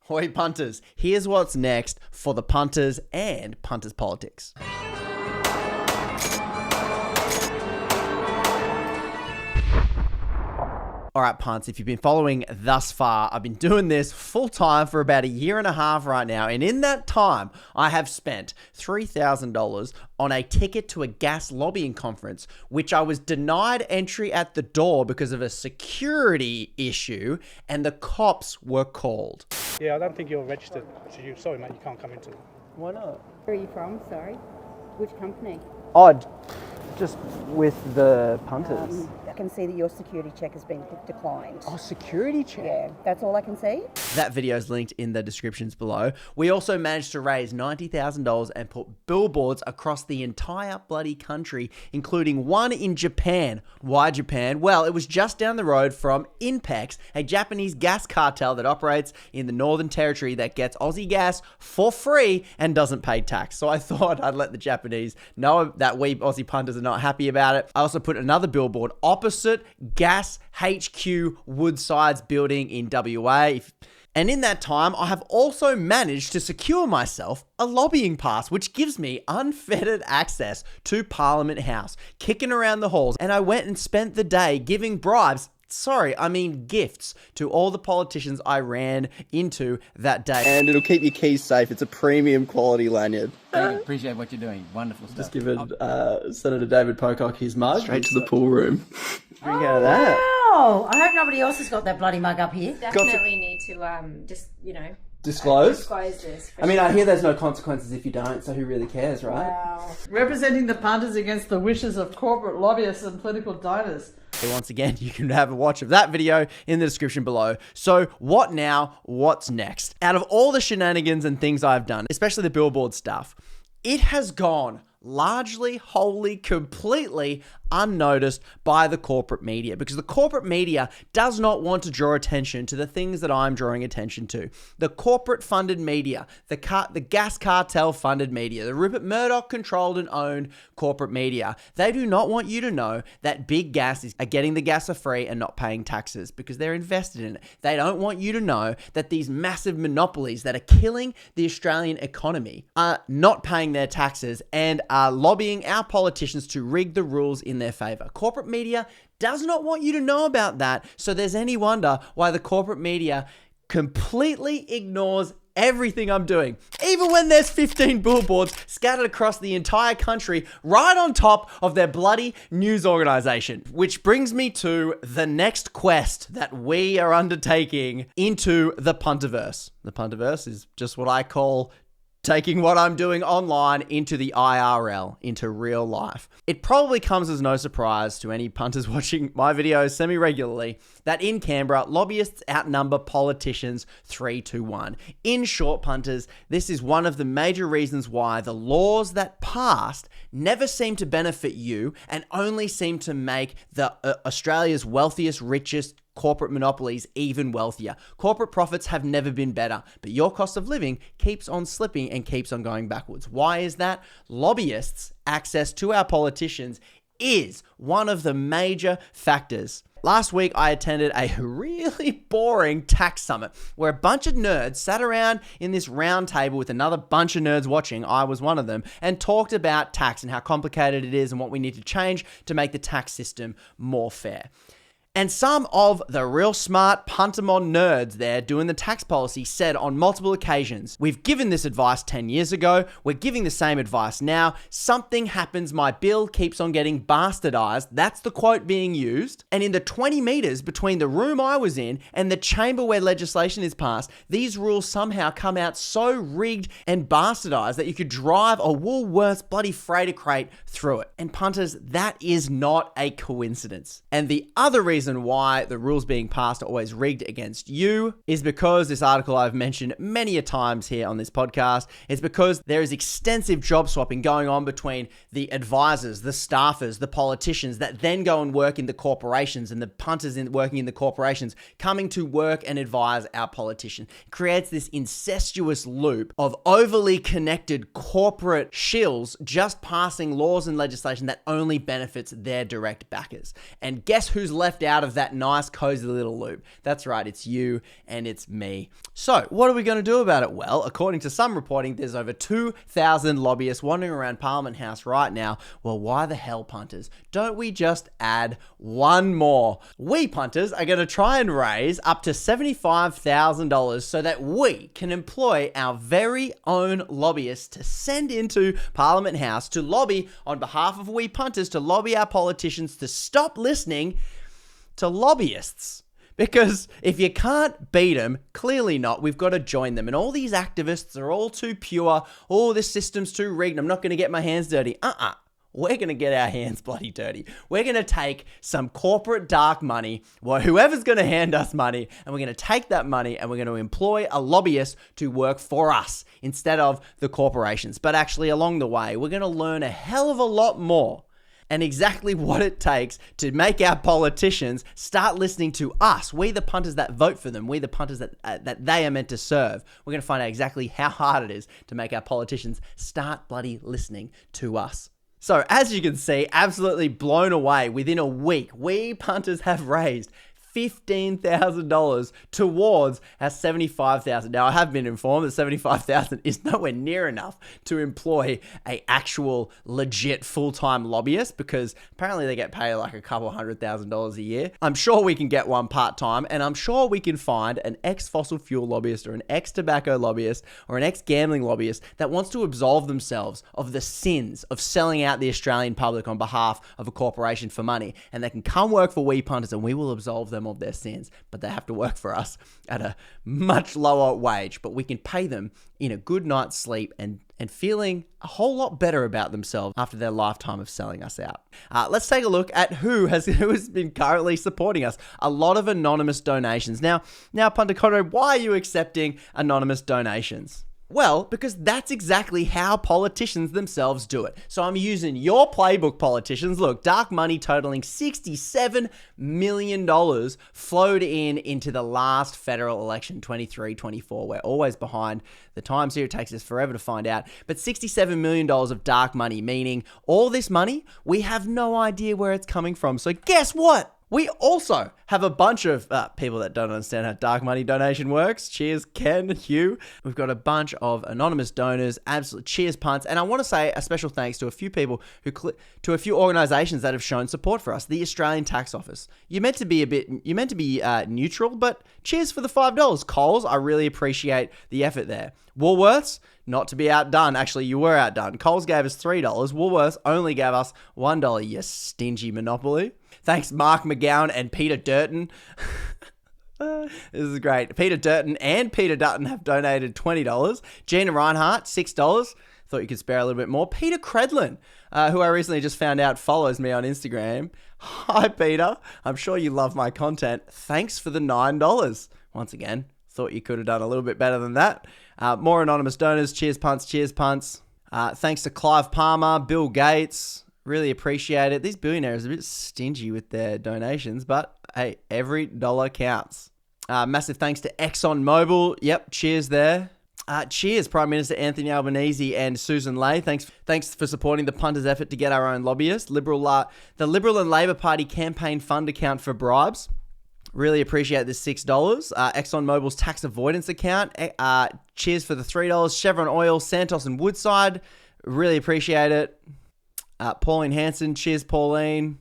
Hoi punters, here's what's next for the punters and punters politics. All right, punts, if you've been following thus far, I've been doing this full time for about 1.5 years right now. And in that time, I have spent $3,000 on a ticket to a gas lobbying conference, which I was denied entry at the door because of a security issue, and the cops were called. Yeah, I don't think you're registered. Sorry, mate, you can't come into it. Why not? Where are you from? Sorry. Which company? Oh, just with the punters. I can see that your security check has been declined. Oh, security check? Yeah, that's all I can see. That video is linked in the descriptions below. We also managed to raise $90,000 and put billboards across the entire bloody country, including one in Japan. Why Japan? Well, it was just down the road from Inpex, a Japanese gas cartel that operates in the Northern Territory that gets Aussie gas for free and doesn't pay tax. So I thought I'd let the Japanese know that we Aussie punters are not happy about it. I also put another billboard opposite Gas HQ Woodside's building in WA. And in that time, I have also managed to secure myself a lobbying pass, which gives me unfettered access to Parliament House, kicking around the halls. And I went and spent the day giving bribes, gifts to all the politicians I ran into that day. And it'll keep your keys safe. It's a premium quality lanyard. I appreciate what you're doing. Wonderful stuff. Just give Senator David Pocock his mug. Straight to the pool room. Drink out of that. Oh, I hope nobody else has got that bloody mug up here. Definitely need to Disclose this. I mean, I hear there's no consequences if you don't, so who really cares, right? Wow. Representing the punters against the wishes of corporate lobbyists and political donors. Once again, you can have a watch of that video in the description below. So what now? What's next? Out of all the shenanigans and things I've done, especially the billboard stuff, it has gone largely, wholly, completely unnoticed by the corporate media, because the corporate media does not want to draw attention to the things that I'm drawing attention to. The corporate funded media, the gas cartel funded media, the Rupert Murdoch controlled and owned corporate media, they do not want you to know that big gas are getting the gas for free and not paying taxes because they're invested in it. They don't want you to know that these massive monopolies that are killing the Australian economy are not paying their taxes and are lobbying our politicians to rig the rules in their favor. Corporate media does not want you to know about that, so there's any wonder why the corporate media completely ignores everything I'm doing. Even when there's 15 billboards scattered across the entire country right on top of their bloody news organization. Which brings me to the next quest that we are undertaking into the Punterverse. The Punterverse is just what I call taking what I'm doing online into the IRL, into real life. It probably comes as no surprise to any punters watching my videos semi-regularly that in Canberra, lobbyists outnumber politicians 3-1. In short, punters, this is one of the major reasons why the laws that passed never seem to benefit you and only seem to make the Australia's wealthiest, richest corporate monopolies even wealthier. Corporate profits have never been better, but your cost of living keeps on slipping and keeps on going backwards. Why is that? Lobbyists' access to our politicians is one of the major factors. Last week, I attended a really boring tax summit where a bunch of nerds sat around in this round table with another bunch of nerds watching, I was one of them, and talked about tax and how complicated it is and what we need to change to make the tax system more fair. And some of the real smart Puntermon nerds there doing the tax policy said on multiple occasions, we've given this advice 10 years ago, we're giving the same advice now, something happens, my bill keeps on getting bastardized, that's the quote being used, and in the 20 meters between the room I was in and the chamber where legislation is passed, these rules somehow come out so rigged and bastardized that you could drive a Woolworths bloody freighter crate through it. And punters, that is not a coincidence. And the other reason why the rules being passed are always rigged against you is because this article I've mentioned many a times here on this podcast. It's because there is extensive job swapping going on between the advisors, the staffers, the politicians that then go and work in the corporations, and the punters working in the corporations coming to work and advise our politician. It creates this incestuous loop of overly connected corporate shills just passing laws and legislation that only benefits their direct backers. And guess who's left out out of that nice, cozy little loop. That's right, it's you and it's me. So, what are we going to do about it? Well, according to some reporting, there's over 2,000 lobbyists wandering around Parliament House right now. Well, why the hell, punters? Don't we just add one more? We punters are going to try and raise up to $75,000 so that we can employ our very own lobbyists to send into Parliament House to lobby on behalf of we punters, to lobby our politicians to stop listening to lobbyists. Because if you can't beat them, clearly not, we've got to join them. And all these activists are all too pure. Oh, this system's too rigged. I'm not going to get my hands dirty. We're going to get our hands bloody dirty. We're going to take some corporate dark money, well, whoever's going to hand us money, and we're going to take that money and we're going to employ a lobbyist to work for us instead of the corporations. But actually, along the way, we're going to learn a hell of a lot more and exactly what it takes to make our politicians start listening to us. We the punters that vote for them. We the punters that they are meant to serve. We're going to find out exactly how hard it is to make our politicians start bloody listening to us. So, as you can see, absolutely blown away. Within a week, we punters have raised $15,000 towards our $75,000. Now, I have been informed that $75,000 is nowhere near enough to employ a actual legit full-time lobbyist, because apparently they get paid like a couple $100,000 a year. I'm sure we can get one part-time, and I'm sure we can find an ex-fossil fuel lobbyist or an ex-tobacco lobbyist or an ex-gambling lobbyist that wants to absolve themselves of the sins of selling out the Australian public on behalf of a corporation for money, and they can come work for we punters and we will absolve them of their sins, but they have to work for us at a much lower wage, but we can pay them in a good night's sleep and feeling a whole lot better about themselves after their lifetime of selling us out. Let's take a look at who has been currently supporting us. A lot of anonymous donations. Now, Punter Conrad, why are you accepting anonymous donations? Well, because that's exactly how politicians themselves do it. So I'm using your playbook, politicians. Look, dark money totaling $67 million flowed into the last federal election, 23-24. We're always behind the times here. It takes us forever to find out. But $67 million of dark money, meaning all this money, we have no idea where it's coming from. So guess what? We also have a bunch of people that don't understand how dark money donation works. Cheers, Ken, Hugh. We've got a bunch of anonymous donors. Absolutely, cheers, punts. And I want to say a special thanks to a few people to a few organisations that have shown support for us. The Australian Tax Office. You're meant to be neutral, but cheers for the $5. Coles, I really appreciate the effort there. Woolworths, not to be outdone. Actually, you were outdone. Coles gave us $3. Woolworths only gave us $1. You stingy monopoly. Thanks, Mark McGowan and Peter Durton. This is great. Peter Durton and Peter Dutton have donated $20. Gina Reinhart, $6. Thought you could spare a little bit more. Peter Credlin, who I recently just found out follows me on Instagram. Hi, Peter. I'm sure you love my content. Thanks for the $9. Once again, thought you could have done a little bit better than that. More anonymous donors. Cheers, punts. Cheers, punts. Thanks to Clive Palmer, Bill Gates. Really appreciate it. These billionaires are a bit stingy with their donations, but hey, every dollar counts. Massive thanks to ExxonMobil. Yep, cheers there. Cheers, Prime Minister Anthony Albanese and Susan Ley. Thanks for supporting the punters' effort to get our own lobbyist. The Liberal and Labor Party campaign fund account for bribes. Really appreciate this $6. ExxonMobil's tax avoidance account. Cheers for the $3. Chevron Oil, Santos and Woodside. Really appreciate it. Pauline Hanson, cheers, Pauline.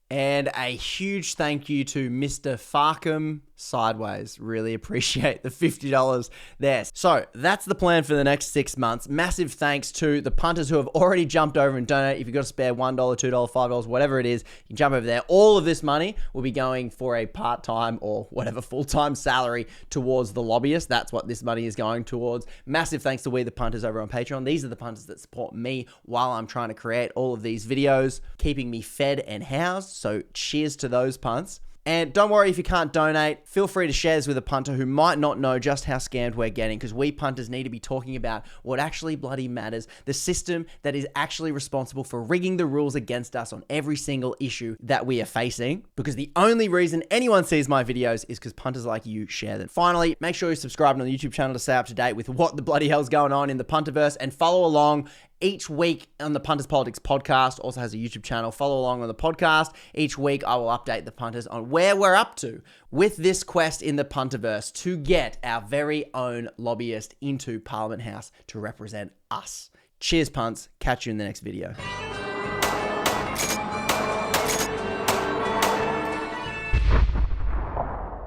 And a huge thank you to Mr. Farkham Sideways. Really appreciate the $50 there. So that's the plan for the next 6 months. Massive thanks to the punters who have already jumped over and donated. If you've got to spare $1, $2, $5, whatever it is, you can jump over there. All of this money will be going for a part-time or whatever full-time salary towards the lobbyist. That's what this money is going towards. Massive thanks to We the Punters over on Patreon. These are the punters that support me while I'm trying to create all of these videos, keeping me fed and housed. So cheers to those punts. And don't worry if you can't donate. Feel free to share this with a punter who might not know just how scammed we're getting, because we punters need to be talking about what actually bloody matters. The system that is actually responsible for rigging the rules against us on every single issue that we are facing. Because the only reason anyone sees my videos is because punters like you share them. Finally, make sure you're subscribed on the YouTube channel to stay up to date with what the bloody hell's going on in the Punterverse, and follow along each week on the Punters Politics podcast, also has a YouTube channel. Follow along on the podcast. Each week I will update the punters on where we're up to with this quest in the Punterverse to get our very own lobbyist into Parliament House to represent us. Cheers, punts. Catch you in the next video.